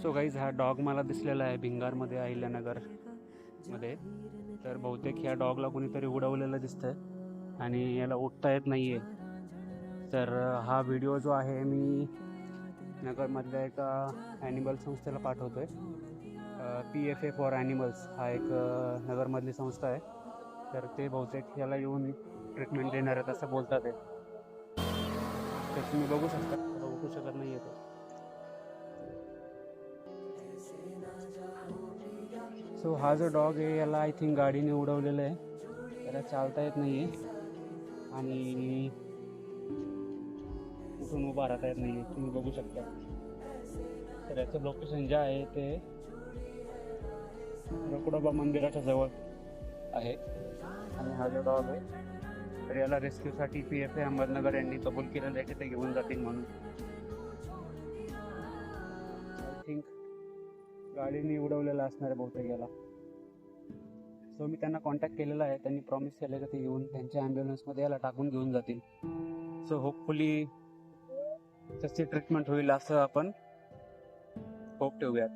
So guys हा dog मला दिसलेला आहे भिंगारमध्ये अहिल्यानगर मध्ये. तर बहुतेक ह्या डॉगला कोणीतरी उडवलेलं दिसतंय आणि याला उठता येत नाही आहे. तर हा व्हिडिओ जो आहे मी नगरमधल्या एका ॲनिमल संस्थेला पाठवतो आहे. PFA फॉर ॲनिमल्स हा एक नगरमधली संस्था आहे. तर ते बहुतेक याला येऊन ट्रीटमेंट देणार आहेत असं बोलतात आहे. तर तुम्ही बघू शकता, उठू शकत नाही आहे. सो हा जो डॉग आहे याला आय थिंक गाडीने उडवलेलं आहे. त्याला चालता येत नाही आहे आणि उठून उभा राहता येत नाही आहे. तुम्ही बघू शकता. तर याचं लोकेशन जे आहे ते रकुडोबा मंदिराच्या जवळ आहे. आणि हा जो डॉग आहे तर याला रेस्क्यूसाठी PFA अहमदनगर यांनी कबूल केलेलं आहे की ते घेऊन जातील म्हणून. आय थिंक गाडीने उडवलेलं असणार आहे बहुतेक याला. सो मी त्यांना कॉन्टॅक्ट केलेला आहे. त्यांनी प्रॉमिस केलं की ते येऊन त्यांच्या ॲम्ब्युलन्समध्ये याला टाकून घेऊन जातील. सो होपफुली त्याची ट्रीटमेंट होईल असं आपण होप ठेवूयात.